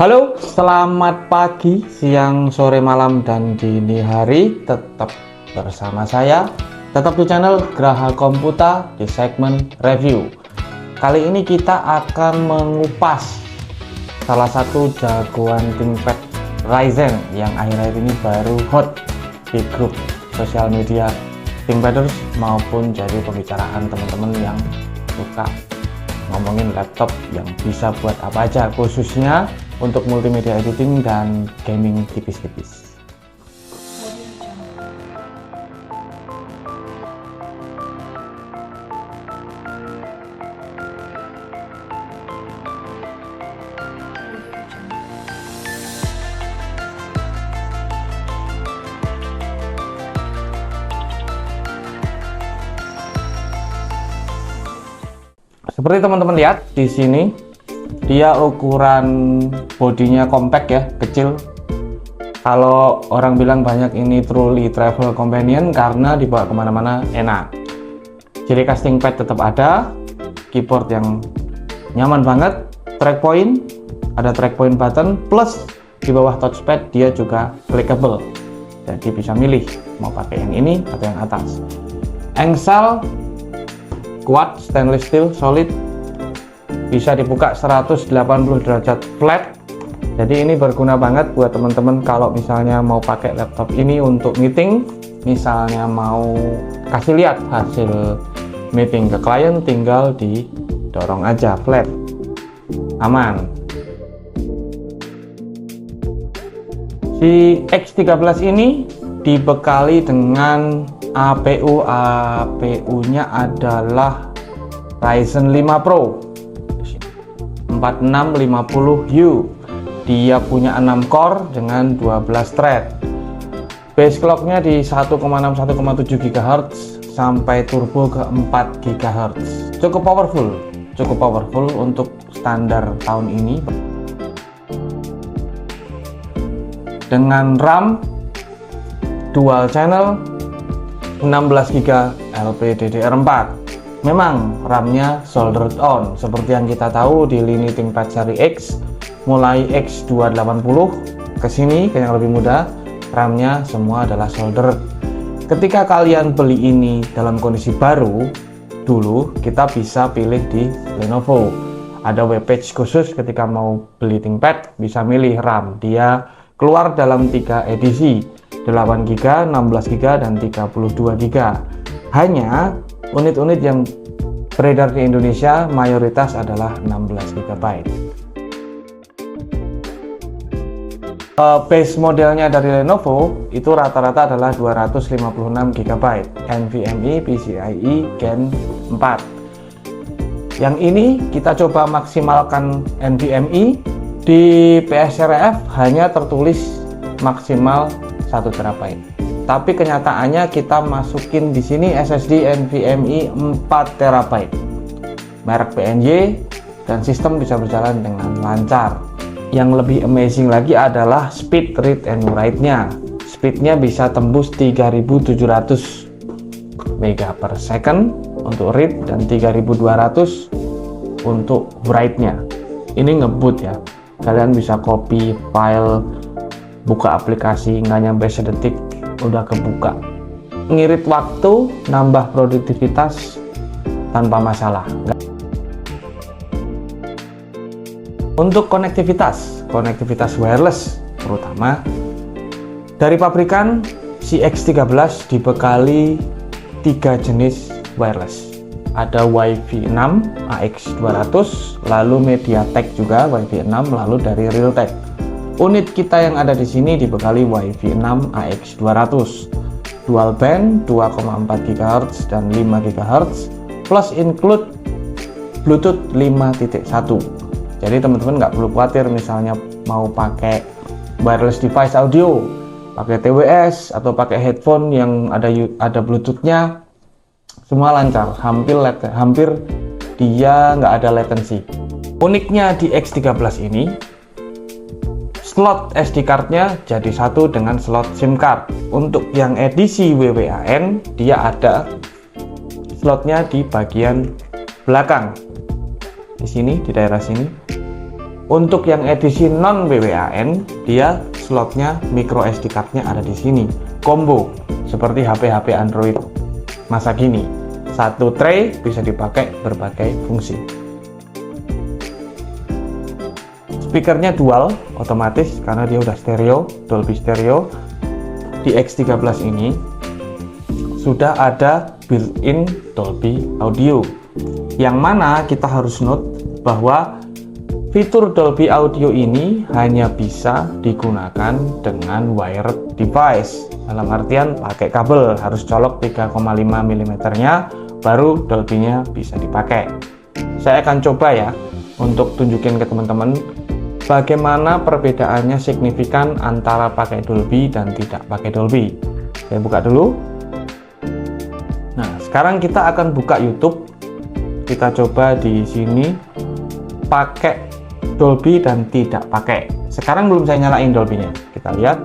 Halo, selamat pagi, siang, sore, malam, dan dini hari. Tetap bersama saya, tetap di channel Graha Komputa di segmen review. Kali ini kita akan mengupas salah satu jagoan ThinkPad Ryzen yang akhir-akhir ini baru hot di grup sosial media ThinkPaders maupun jadi pembicaraan teman-teman yang suka ngomongin laptop yang bisa buat apa aja, khususnya untuk multimedia editing dan gaming tipis-tipis. Seperti teman-teman lihat di sini, dia ukuran bodinya compact ya, kecil. Kalau orang bilang banyak ini truly travel companion karena dibawa kemana-mana enak. Ciri khas ThinkPad tetap ada, keyboard yang nyaman banget, track point, ada track point button, plus di bawah touchpad dia juga clickable. Jadi bisa milih mau pakai yang ini atau yang atas. Engsel kuat, stainless steel, solid, bisa dibuka 180 derajat flat. Jadi ini berguna banget buat teman-teman kalau misalnya mau pakai laptop ini untuk meeting, misalnya mau kasih lihat hasil meeting ke klien, tinggal didorong aja flat, aman. Si X13 ini dibekali dengan APU. APU-nya adalah Ryzen 5 Pro 4650U. Dia punya 6 core dengan 12 thread. Base clock-nya di 1,6-1,7 GHz sampai turbo ke 4 GHz. Cukup powerful untuk standar tahun ini. Dengan RAM dual channel 16 GB LPDDR4. Memang RAM-nya soldered on seperti yang kita tahu di lini ThinkPad seri X, mulai X280 ke sini ke yang lebih muda, RAM-nya semua adalah soldered. Ketika kalian beli ini dalam kondisi baru, dulu kita bisa pilih di Lenovo. Ada webpage khusus ketika mau beli ThinkPad bisa milih RAM. Dia keluar dalam 3 edisi, 8 GB, 16 GB, dan 32 GB. Hanya unit-unit yang beredar di Indonesia mayoritas adalah 16 GB. Base modelnya dari Lenovo itu rata-rata adalah 256 GB NVMe PCIe Gen 4. Yang ini kita coba maksimalkan NVMe. Di PSRF hanya tertulis maksimal 1 TB. Tapi kenyataannya kita masukin di sini SSD NVMe 4 TB. Merek PNJ dan sistem bisa berjalan dengan lancar. Yang lebih amazing lagi adalah speed read and write-nya. Speednya bisa tembus 3700 MB/s untuk read dan 3200 untuk write-nya. Ini ngebut ya. Kalian bisa copy file, buka aplikasi, nggak nyampe sedetik udah kebuka. Ngirit waktu, nambah produktivitas tanpa masalah. Untuk konektivitas wireless terutama, dari pabrikan si X13 dibekali 3 jenis wireless. Ada Wi-Fi 6 AX200, lalu MediaTek juga Wi-Fi 6, lalu dari Realtek. Unit kita yang ada di sini dibekali Wi-Fi 6 AX200, dual band 2,4 GHz dan 5 GHz, plus include Bluetooth 5.1. Jadi teman-teman nggak perlu khawatir misalnya mau pakai wireless device audio, pakai TWS atau pakai headphone yang ada Bluetooth-nya, semua lancar, hampir dia nggak ada latency. Uniknya di X13 ini, slot SD card-nya jadi satu dengan slot SIM card. Untuk yang edisi WWAN, dia ada slotnya di bagian belakang. Di sini, di daerah sini. Untuk yang edisi non BWAN, dia slotnya micro SD card-nya ada di sini. Combo seperti HP-HP Android masa kini. Satu tray bisa dipakai berbagai fungsi. Speakernya dual otomatis karena dia udah stereo, Dolby Stereo. Di X13 ini sudah ada built-in Dolby Audio. Yang mana kita harus note bahwa fitur Dolby Audio ini hanya bisa digunakan dengan wired device. Dalam artian pakai kabel, harus colok 3,5 mm nya baru Dolby-nya bisa dipakai. Saya akan coba ya untuk tunjukin ke teman-teman bagaimana perbedaannya signifikan antara pakai Dolby dan tidak pakai Dolby. Saya buka dulu. Nah, sekarang kita akan buka YouTube. Kita coba di sini pakai Dolby dan tidak pakai. Sekarang belum saya nyalain Dolby-nya. Kita lihat.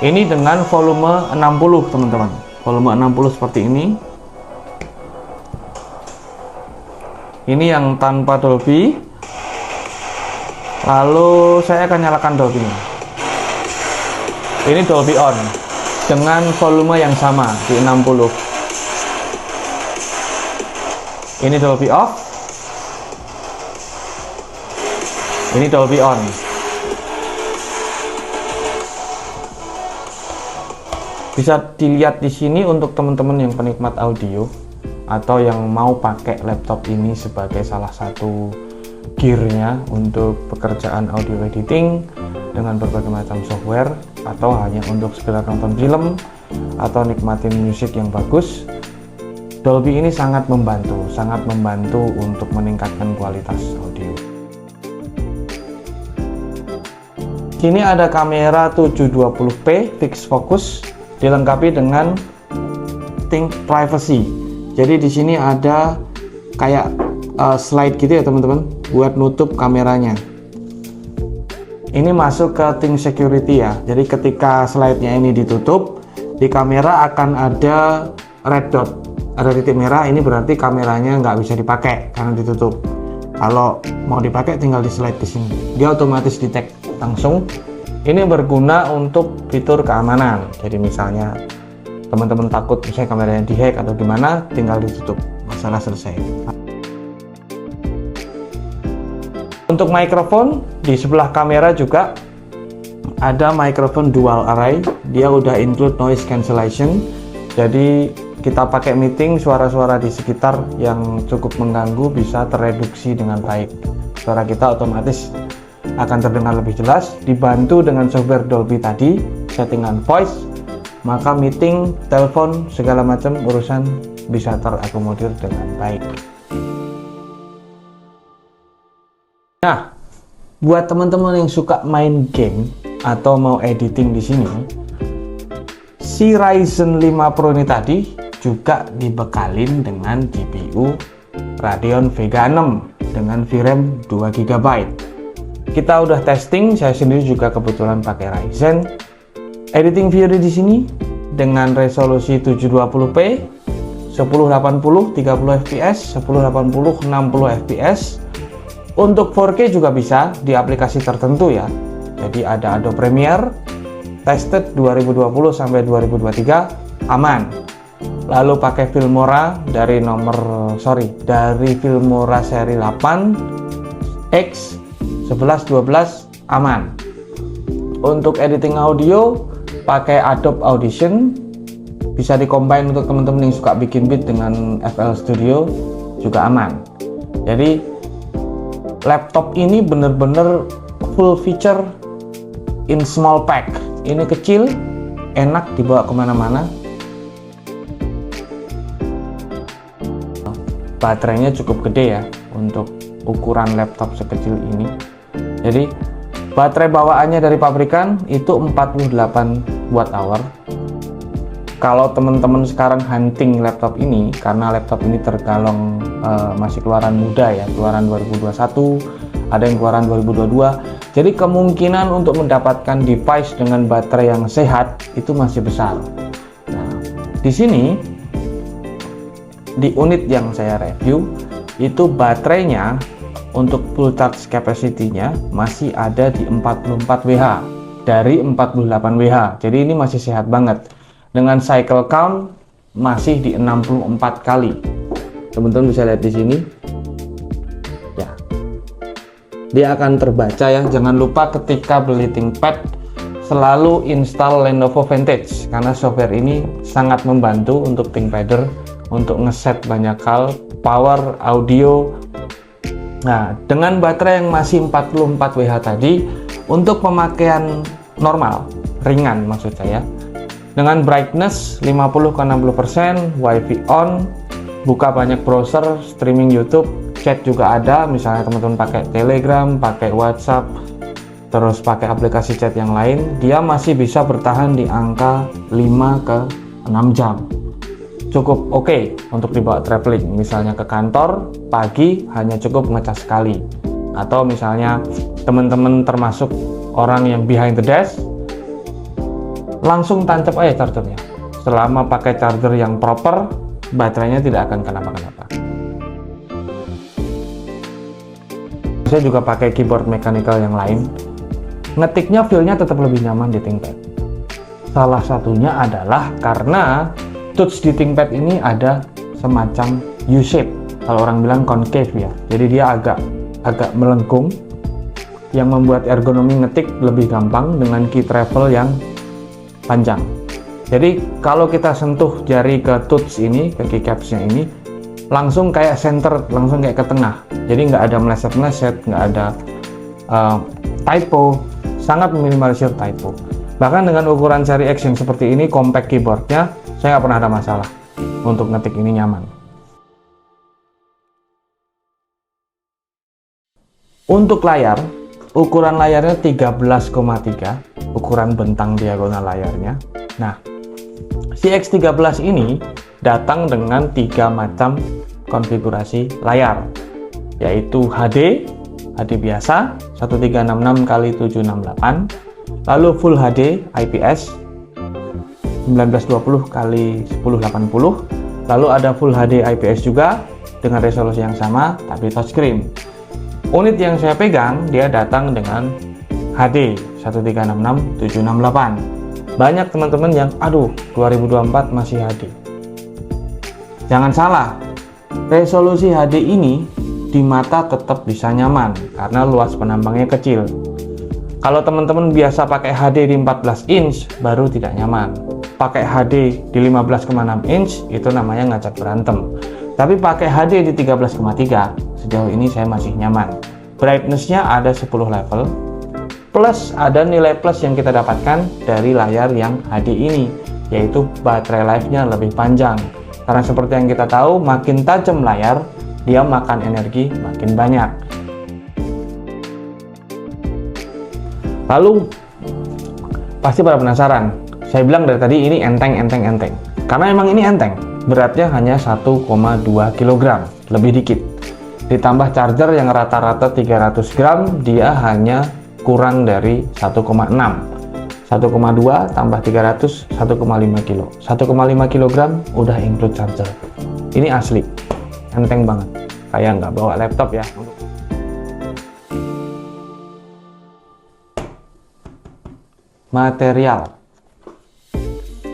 Ini dengan volume 60, teman-teman. Volume 60 seperti ini. Ini yang tanpa Dolby. Lalu saya akan nyalakan Dolby-nya. Ini Dolby on dengan volume yang sama di 60. Ini Dolby off. Ini Dolby on. Bisa dilihat di sini untuk teman-teman yang penikmat audio atau yang mau pakai laptop ini sebagai salah satu gearnya untuk pekerjaan audio editing dengan berbagai macam software, atau hanya untuk sekedar nonton film atau nikmatin musik yang bagus. Dolby ini sangat membantu untuk meningkatkan kualitas audio. Sini ada kamera 720p fixed focus, dilengkapi dengan Think Privacy. Jadi di sini ada kayak slide gitu ya teman-teman, buat nutup kameranya. Ini masuk ke Think Security ya. Jadi ketika slide-nya ini ditutup, di kamera akan ada red dot, ada titik merah. Ini berarti kameranya nggak bisa dipakai karena ditutup. Kalau mau dipakai tinggal di slide di sini, dia otomatis detect langsung. Ini berguna untuk fitur keamanan. Jadi misalnya teman-teman takut misalnya kameranya dihack atau gimana, tinggal ditutup, masalah selesai. Untuk mikrofon di sebelah kamera juga ada mikrofon dual array. Dia udah include noise cancellation. Jadi kita pakai meeting, suara-suara di sekitar yang cukup mengganggu bisa tereduksi dengan baik. Suara kita otomatis akan terdengar lebih jelas. Dibantu dengan software Dolby tadi, settingan voice, maka meeting, telepon, segala macam urusan bisa terakomodir dengan baik. Nah, buat teman-teman yang suka main game atau mau editing di sini, si Ryzen 5 Pro ini tadi juga dibekalin dengan GPU Radeon Vega 6 dengan VRAM 2 GB. Kita udah testing, saya sendiri juga kebetulan pakai Ryzen. Editing video di sini dengan resolusi 720p, 1080 30 fps, 1080 60 fps. Untuk 4K juga bisa di aplikasi tertentu ya. Jadi ada Adobe Premiere, tested 2020 sampai 2023 aman. Lalu pakai Filmora dari Filmora seri 8 X 11 12 aman. Untuk editing audio pakai Adobe Audition, bisa di-combine untuk teman-teman yang suka bikin beat dengan FL Studio juga aman. Jadi laptop ini bener-bener full feature in small pack. Ini kecil, enak dibawa kemana-mana. Baterainya cukup gede ya untuk ukuran laptop sekecil ini. Jadi baterai bawaannya dari pabrikan itu 48 Wh. Kalau teman-teman sekarang hunting laptop ini, karena laptop ini tergolong masih keluaran muda ya, keluaran 2021, ada yang keluaran 2022. Jadi kemungkinan untuk mendapatkan device dengan baterai yang sehat itu masih besar. Nah, di sini di unit yang saya review itu baterainya untuk full charge capacity-nya masih ada di 44 Wh dari 48 Wh. Jadi ini masih sehat banget. Dengan cycle count masih di 64 kali. Teman-teman bisa lihat di sini. Ya. Dia akan terbaca ya. Jangan lupa ketika beli ThinkPad selalu install Lenovo Vantage karena software ini sangat membantu untuk ThinkPader untuk ngeset banyak hal, power, audio. Nah, dengan baterai yang masih 44 Wh tadi, untuk pemakaian normal, ringan maksud saya, dengan brightness 50-60%, WiFi on, buka banyak browser, streaming YouTube, chat juga ada, misalnya teman-teman pakai Telegram, pakai WhatsApp, terus pakai aplikasi chat yang lain, dia masih bisa bertahan di angka 5-6 jam. Cukup oke untuk dibawa traveling, misalnya ke kantor, pagi hanya cukup ngecas sekali. Atau misalnya teman-teman termasuk orang yang behind the desk, langsung tancap aja chargernya. Selama pakai charger yang proper, baterainya tidak akan kenapa-kenapa. Saya juga pakai keyboard mechanical yang lain. Ngetiknya feel-nya tetap lebih nyaman di ThinkPad. Salah satunya adalah karena touch di ThinkPad ini ada semacam U-shape. Kalau orang bilang concave ya. Jadi dia agak melengkung yang membuat ergonomi ngetik lebih gampang dengan key travel yang panjang. Jadi kalau kita sentuh jari ke touch ini, ke keycaps-nya ini, langsung kayak center, langsung kayak ke tengah. Jadi nggak ada meleset-meleset, nggak ada typo, sangat meminimalisir typo. Bahkan dengan ukuran seri X yang seperti ini, compact keyboardnya, saya nggak pernah ada masalah untuk ngetik ini nyaman. Untuk layar, ukuran layarnya 13,3, ukuran bentang diagonal layarnya. Nah, si X13 ini datang dengan 3 macam konfigurasi layar, yaitu HD biasa 1366x768, lalu Full HD IPS 1920x1080, lalu ada Full HD IPS juga dengan resolusi yang sama tapi touchscreen. Unit yang saya pegang dia datang dengan HD 1366x768. Banyak teman-teman yang 2024 masih HD. Jangan salah, resolusi HD ini di mata tetap bisa nyaman karena luas penampangnya kecil. Kalau teman-teman biasa pakai HD di 14 inch baru tidak nyaman. Pakai HD di 15,6 inch itu namanya ngajak berantem. Tapi pakai HD di 13,3 sejauh ini saya masih nyaman. Brightness-nya ada 10 level. Plus ada nilai plus yang kita dapatkan dari layar yang HD ini, yaitu baterai life-nya lebih panjang. Karena seperti yang kita tahu, makin tajam layar, dia makan energi makin banyak. Lalu pasti pada penasaran, saya bilang dari tadi ini enteng. Karena emang ini enteng, beratnya hanya 1,2 kg, lebih dikit. Ditambah charger yang rata-rata 300 gram, dia hanya kurang dari 1,6. 1,2 tambah 300, 1,5 kilo. 1,5 kg udah include charger. Ini asli, enteng banget. Kayak nggak bawa laptop ya. Material.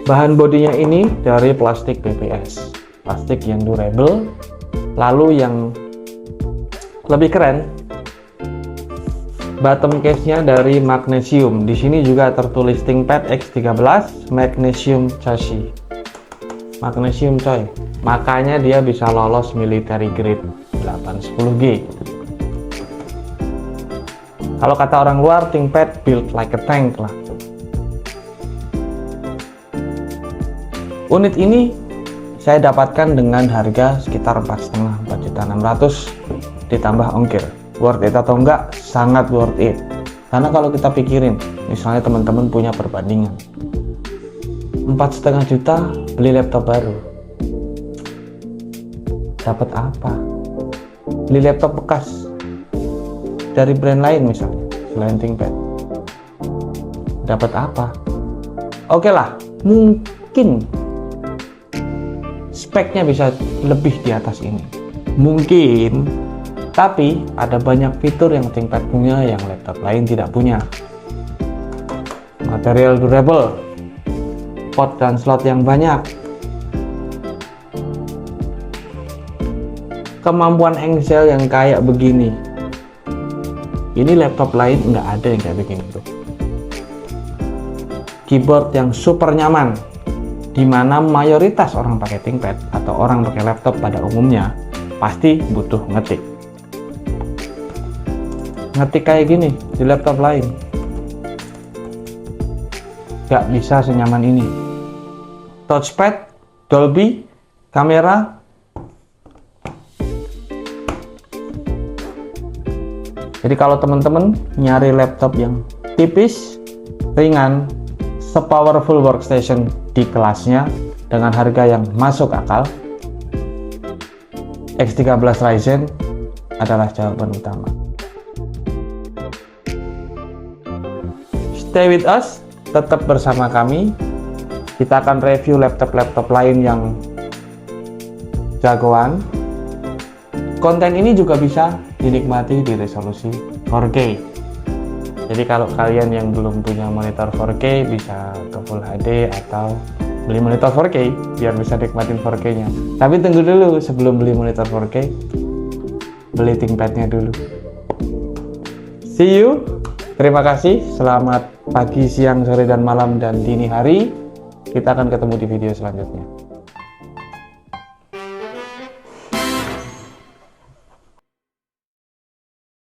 Bahan bodinya ini dari plastik BPS. Plastik yang durable. Lalu yang lebih keren, bottom case-nya dari magnesium. Di sini juga tertulis ThinkPad X13 magnesium chassis. Magnesium coy. Makanya dia bisa lolos military grade 810G. Kalau kata orang luar, ThinkPad built like a tank lah. Unit ini saya dapatkan dengan harga sekitar 4,5-4.600.000 ditambah ongkir. Worth it atau enggak? Sangat worth it. Karena kalau kita pikirin, misalnya teman-teman punya perbandingan 4,5 juta beli laptop baru, dapat apa? Beli laptop bekas dari brand lain misalnya selain ThinkPad, dapat apa? Oke lah, mungkin speknya bisa lebih di atas ini mungkin, tapi ada banyak fitur yang ThinkPad punya yang laptop lain tidak punya. Material durable, port dan slot yang banyak, kemampuan engsel yang kayak begini. Ini laptop lain nggak ada yang kayak begini tuh. Keyboard yang super nyaman, dimana mayoritas orang pakai ThinkPad atau orang pakai laptop pada umumnya pasti butuh ngetik kayak gini di laptop lain. Nggak bisa senyaman ini. Touchpad, Dolby, kamera, jadi kalau teman-teman nyari laptop yang tipis, ringan, se-powerful workstation di kelasnya dengan harga yang masuk akal, X13 Ryzen adalah jawaban utama. Stay with us, tetap bersama kami. Kita akan review laptop-laptop lain yang jagoan. Konten ini juga bisa dinikmati di resolusi 4K. Jadi kalau kalian yang belum punya monitor 4K bisa ke Full HD atau beli monitor 4K biar bisa nikmatin 4K-nya. Tapi tunggu dulu, sebelum beli monitor 4K, beli ThinkPad-nya dulu. See you. Terima kasih. Selamat pagi, siang, sore, dan malam, dan dini hari. Kita akan ketemu di video selanjutnya.